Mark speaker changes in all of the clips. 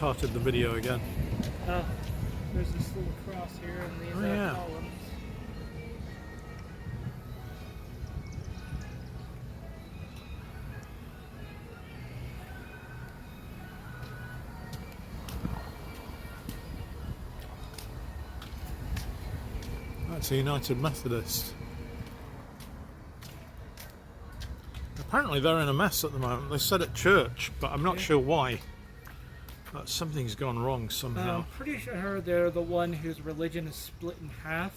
Speaker 1: restarted the video again.
Speaker 2: Oh, there's this little cross here and these columns.
Speaker 1: That's a United Methodist. Apparently they're in a mess at the moment. They said at church, but I'm not sure why. But something's gone wrong somehow.
Speaker 2: I'm pretty sure they're the one whose religion is split in half.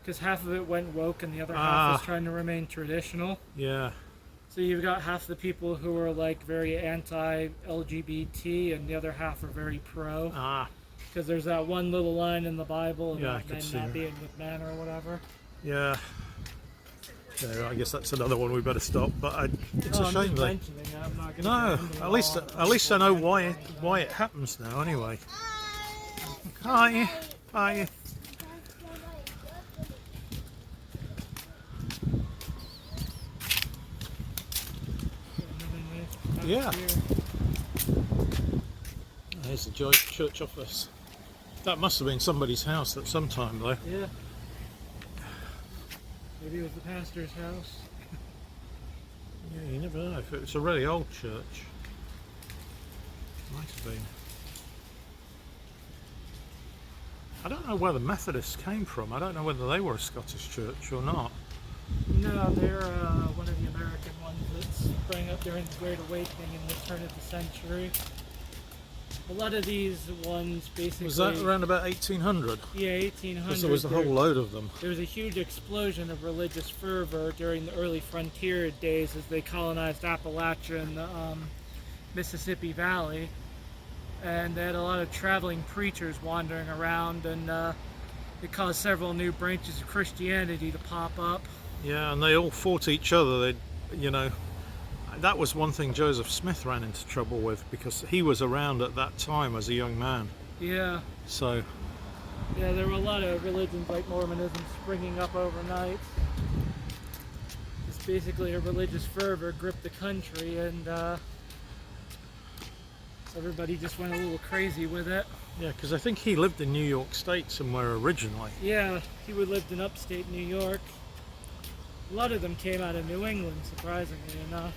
Speaker 2: Because half of it went woke and the other half is trying to remain traditional.
Speaker 1: Yeah.
Speaker 2: So you've got half the people who are like very anti-LGBT and the other half are very pro. Because there's that one little line in the Bible about men not being with men or whatever.
Speaker 1: Yeah. Yeah, I guess that's another one we better stop. But it's a shame though. No, at least I know why it happens now. Anyway. Hi. Hi. Yeah. There's the church office. That must have been somebody's house at some time though.
Speaker 2: Yeah. Maybe it was the pastor's house.
Speaker 1: Yeah, you never know. If it was a really old church, might have been. I don't know where the Methodists came from. I don't know whether they were a Scottish church or not.
Speaker 2: No, they're one of the American ones that sprang up during the Great Awakening in the turn of the century. A lot of these ones basically...
Speaker 1: Was that around about 1800?
Speaker 2: Yeah, 1800.
Speaker 1: Because there was a whole load of them.
Speaker 2: There was a huge explosion of religious fervor during the early frontier days as they colonized Appalachia and the Mississippi Valley. And they had a lot of traveling preachers wandering around, and it caused several new branches of Christianity to pop up.
Speaker 1: Yeah, and they all fought each other. That was one thing Joseph Smith ran into trouble with, because he was around at that time as a young man.
Speaker 2: Yeah.
Speaker 1: So.
Speaker 2: Yeah, there were a lot of religions like Mormonism springing up overnight. It's basically a religious fervor gripped the country, and everybody just went a little crazy with it.
Speaker 1: Yeah, because I think he lived in New York State somewhere originally.
Speaker 2: Yeah, he lived in upstate New York. A lot of them came out of New England, surprisingly enough.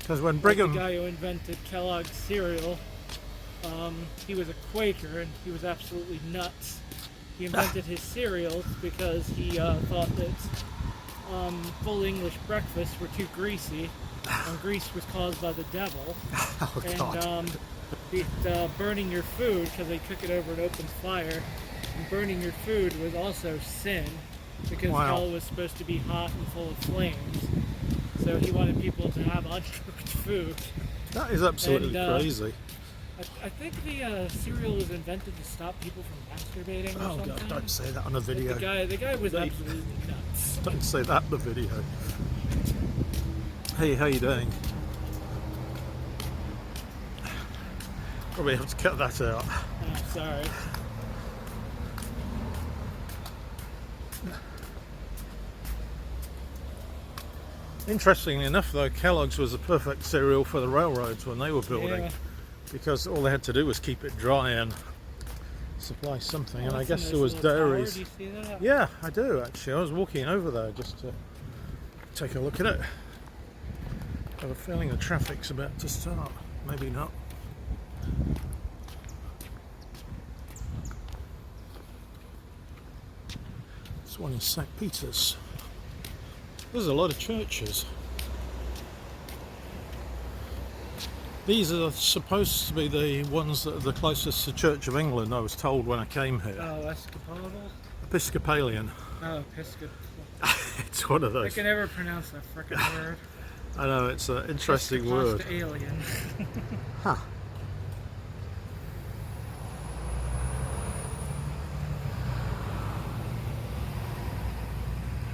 Speaker 1: Because when Brigham...
Speaker 2: The guy who invented Kellogg's cereal, he was a Quaker and he was absolutely nuts. He invented his cereals because he thought that full English breakfasts were too greasy, and grease was caused by the devil.
Speaker 1: Oh, God.
Speaker 2: And burning your food, because they cook it over an open fire, and burning your food was also sin, because hell was supposed to be hot and full of flames. So he wanted people to have uncooked food.
Speaker 1: That is absolutely crazy.
Speaker 2: I think the cereal was invented to stop people from masturbating or something.
Speaker 1: Oh God, don't say that on a video.
Speaker 2: The guy was absolutely nuts.
Speaker 1: Don't say that on the video. Hey, how you doing? Probably have to cut that out.
Speaker 2: Oh, sorry.
Speaker 1: Interestingly enough though, Kellogg's was a perfect cereal for the railroads when they were building, because all they had to do was keep it dry and supply something. And I guess there was dairies.
Speaker 2: Do you see that?
Speaker 1: Yeah, I do actually. I was walking over there just to take a look at it. I have a feeling the traffic's about to start. Maybe not. This one is St. Peter's. There's a lot of churches. These are supposed to be the ones that are the closest to Church of England, I was told when I came here.
Speaker 2: Oh, Episcopal?
Speaker 1: Episcopalian.
Speaker 2: Oh, Episcopal.
Speaker 1: It's one of those.
Speaker 2: I can never pronounce that frickin' word.
Speaker 1: I know, it's an interesting word.
Speaker 2: Alien.
Speaker 1: Huh.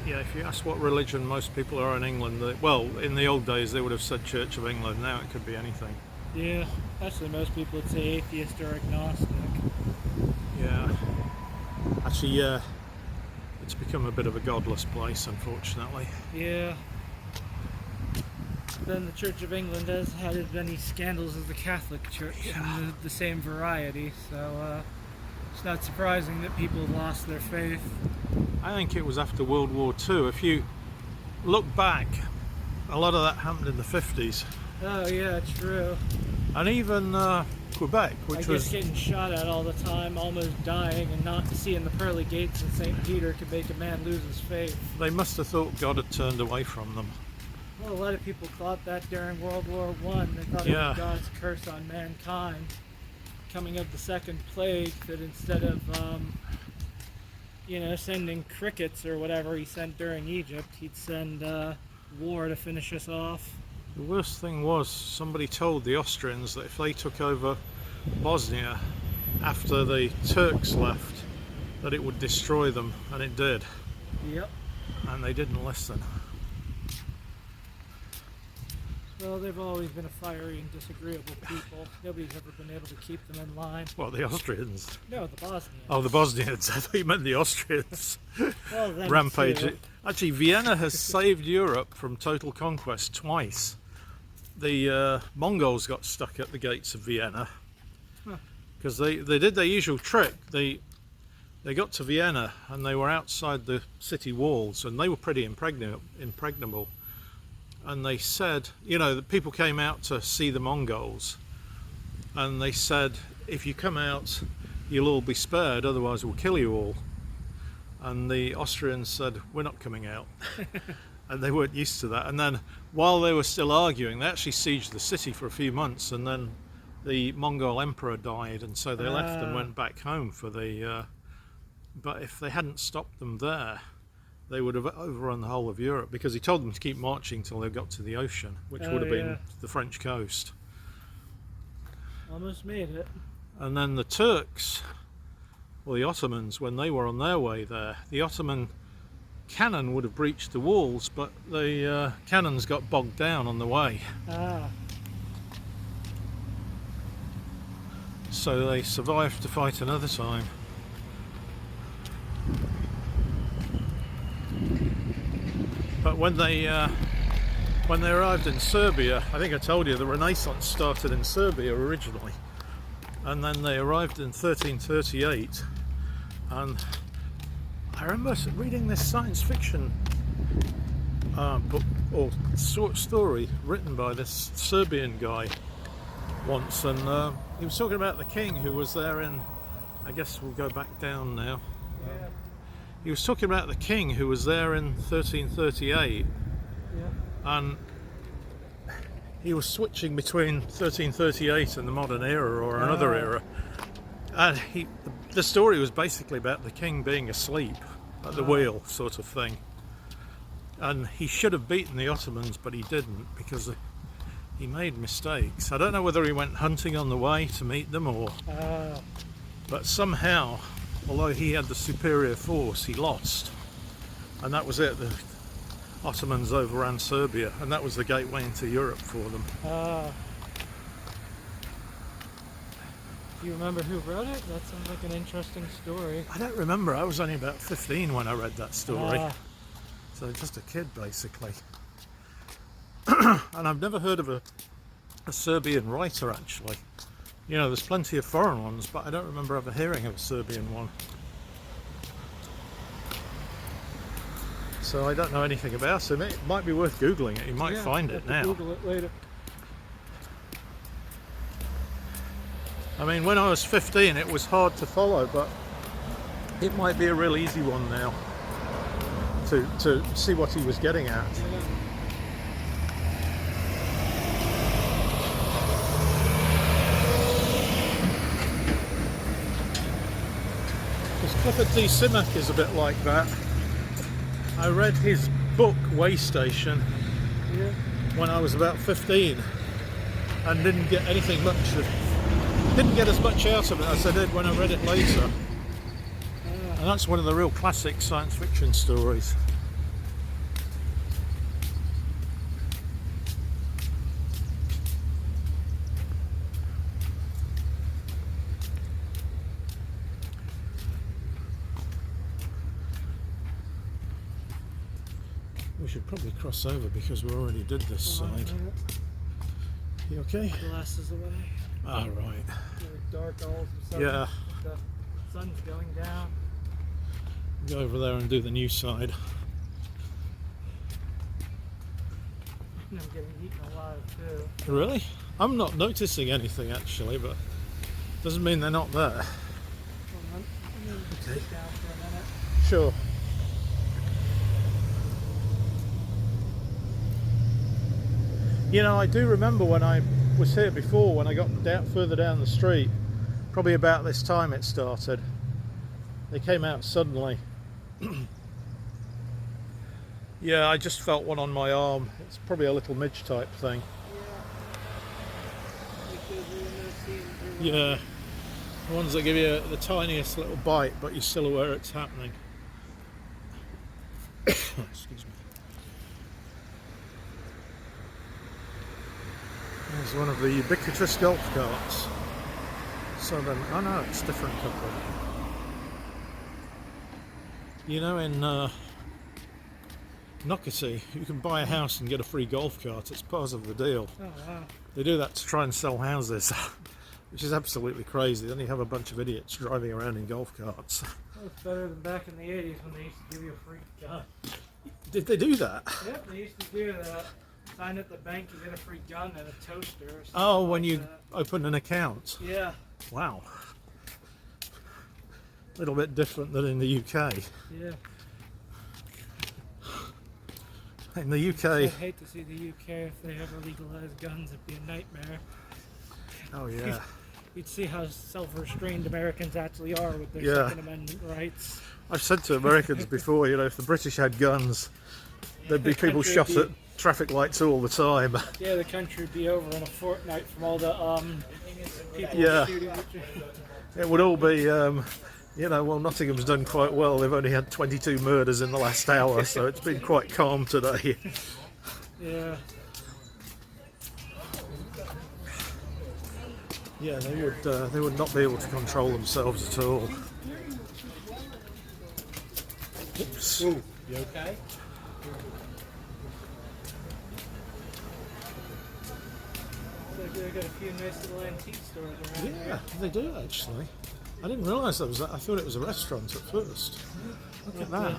Speaker 1: Yeah, if you ask what religion most people are in England, well, in the old days they would have said Church of England. Now it could be anything.
Speaker 2: Yeah, actually most people would say atheist or agnostic.
Speaker 1: Yeah. Actually, yeah, it's become a bit of a godless place, unfortunately.
Speaker 2: Yeah. then the Church of England has had as many scandals as the Catholic Church, and the same variety, so it's not surprising that people lost their faith.
Speaker 1: I think it was after World War II. If you look back, a lot of that happened in the 50s.
Speaker 2: Oh yeah, true.
Speaker 1: And even Quebec, which was
Speaker 2: getting shot at all the time, almost dying, and not seeing the pearly gates in St. Peter could make a man lose his faith.
Speaker 1: They must have thought God had turned away from them.
Speaker 2: Well, a lot of people thought that during World War I. They thought it was God's curse on mankind, coming of the second plague, that instead of sending crickets or whatever he sent during Egypt, he'd send war to finish us off.
Speaker 1: The worst thing was, somebody told the Austrians that if they took over Bosnia after the Turks left, that it would destroy them, and it did.
Speaker 2: Yep.
Speaker 1: And they didn't listen.
Speaker 2: Well, they've always been a fiery and disagreeable people. Nobody's ever been able to keep them in line.
Speaker 1: Well, the Austrians?
Speaker 2: No, the Bosnians.
Speaker 1: Oh, the Bosnians. I thought you meant the Austrians.
Speaker 2: Well, them
Speaker 1: Rampage.
Speaker 2: too.
Speaker 1: Actually, Vienna has saved Europe from total conquest twice. The Mongols got stuck at the gates of Vienna because they did their usual trick. They got to Vienna and they were outside the city walls, and they were pretty impregnable. And they said, the people came out to see the Mongols, and they said, if you come out, you'll all be spared, otherwise we'll kill you all. And the Austrians said, we're not coming out. And they weren't used to that. And then while they were still arguing, they actually sieged the city for a few months, and then the Mongol emperor died, and so they left and went back home for the but if they hadn't stopped them there, they would have overrun the whole of Europe, because he told them to keep marching till they got to the ocean, which would have been the French coast.
Speaker 2: Almost made it.
Speaker 1: And then the Turks, or the Ottomans, when they were on their way there, the Ottoman cannon would have breached the walls, but the cannons got bogged down on the way. So they survived to fight another time. But when they arrived in Serbia, I think I told you the Renaissance started in Serbia originally, and then they arrived in 1338, and I remember reading this science fiction book or story written by this Serbian guy once, and he was talking about the king who was there in, I guess we'll go back down now. He was talking about the king who was there in 1338, and he was switching between 1338 and the modern era, or another era, and the story was basically about the king being asleep at the wheel, sort of thing, and he should have beaten the Ottomans, but he didn't, because he made mistakes. I don't know whether he went hunting on the way to meet them, or but somehow, although he had the superior force, he lost, and that was it. The Ottomans overran Serbia, and that was the gateway into Europe for them.
Speaker 2: Do you remember who wrote it? That sounds like an interesting story.
Speaker 1: I don't remember. I was only about 15 when I read that story, so just a kid basically. And I've never heard of a Serbian writer, actually. There's plenty of foreign ones, but I don't remember ever hearing of a Serbian one. So I don't know anything about him. It might be worth Googling it. You might find it now.
Speaker 2: Google it later.
Speaker 1: I mean, when I was 15, it was hard to follow, but it might be a real easy one now to see what he was getting at. Clifford D. Simak is a bit like that. I read his book Way Station when I was about 15 and didn't get as much out of it as I did when I read it later. And that's one of the real classic science fiction stories. We should probably cross over because we already did this side. You okay?
Speaker 2: Glasses away.
Speaker 1: Ah, right.
Speaker 2: Dark all of a sudden.
Speaker 1: Yeah.
Speaker 2: The sun's going down.
Speaker 1: Go over there and do the new side.
Speaker 2: I'm getting eaten alive too.
Speaker 1: Really? I'm not noticing anything actually, but doesn't mean they're not there.
Speaker 2: Hold on. Let me sit down for a minute.
Speaker 1: Sure. You know, I do remember when I was here before, when I got further down the street, probably about this time it started. They came out suddenly. Yeah, I just felt one on my arm. It's probably a little midge type thing. Yeah. The ones that give you the tiniest little bite, but you're still aware it's happening. Excuse me. There's one of the ubiquitous golf carts. Oh no, it's a different couple. You know, in Nocatee, you can buy a house and get a free golf cart. It's part of the deal.
Speaker 2: Oh wow.
Speaker 1: They do that to try and sell houses, which is absolutely crazy. Then you have a bunch of idiots driving around in golf carts.
Speaker 2: That was better than back in the 80s when they used to give you a free gun.
Speaker 1: Did they do that?
Speaker 2: Yep, they used to do that. Sign at the bank, you get a free gun and a toaster. Or
Speaker 1: Oh, when
Speaker 2: like
Speaker 1: you
Speaker 2: that.
Speaker 1: open an account?
Speaker 2: Yeah.
Speaker 1: Wow. A little bit different than in the UK.
Speaker 2: Yeah.
Speaker 1: In the UK...
Speaker 2: I'd hate to see the UK if they ever legalized guns. It'd be a nightmare.
Speaker 1: Oh yeah.
Speaker 2: You'd see how self-restrained Americans actually are with their
Speaker 1: Yeah.
Speaker 2: Second Amendment rights.
Speaker 1: I've said to Americans before, you know, if the British had guns, there'd be
Speaker 2: The
Speaker 1: people
Speaker 2: country
Speaker 1: shot
Speaker 2: would
Speaker 1: at traffic lights all the time.
Speaker 2: Yeah, the country would be over in a fortnight from all the people
Speaker 1: Yeah.
Speaker 2: shooting.
Speaker 1: It would all be, you know, well, Nottingham's done quite well. They've only had 22 murders in the last hour, so it's been quite calm today.
Speaker 2: Yeah.
Speaker 1: Yeah, they would not be able to control themselves at all. Oops.
Speaker 3: Ooh, you okay?
Speaker 2: They've got a few nice little antique stores around
Speaker 1: Yeah,
Speaker 2: here.
Speaker 1: they do actually. I didn't realise that was. I thought it was a restaurant at first. Look at that.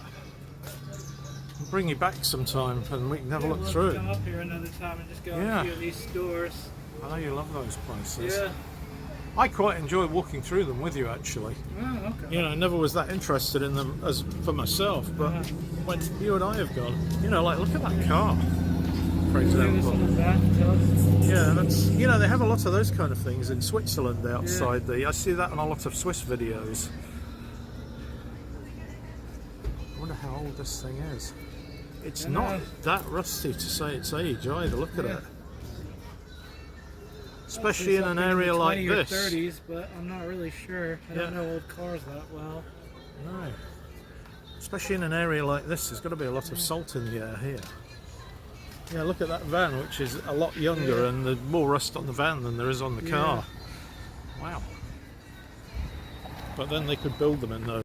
Speaker 1: I'll bring you back sometime and we can have a look
Speaker 2: We'll
Speaker 1: through.
Speaker 2: come up here another time and just go
Speaker 1: Yeah.
Speaker 2: to a few of these stores.
Speaker 1: I know you love those places.
Speaker 2: Yeah.
Speaker 1: I quite enjoy walking through them with you actually.
Speaker 2: Oh, okay.
Speaker 1: You know, I never was that interested in them as for myself, but when you and I have gone, you know, like look at that car, for
Speaker 2: Look at this
Speaker 1: example.
Speaker 2: little bathtub.
Speaker 1: Yeah, that's, you know, they have a lot of those kind of things in Switzerland outside I see that on a lot of Swiss videos. I wonder how old this thing is. It's
Speaker 2: I know.
Speaker 1: not that rusty to say its age either, look at
Speaker 2: Yeah.
Speaker 1: it. Especially in an area like
Speaker 2: 20s
Speaker 1: this.
Speaker 2: or 30s, but I'm not really sure. I don't know old cars that well.
Speaker 1: No. Especially in an area like this, there's got to be a lot of salt in the air here. Yeah, look at that van, which is a lot younger, and there's more rust on the van than there is on the car. Wow. But then they could build them in those.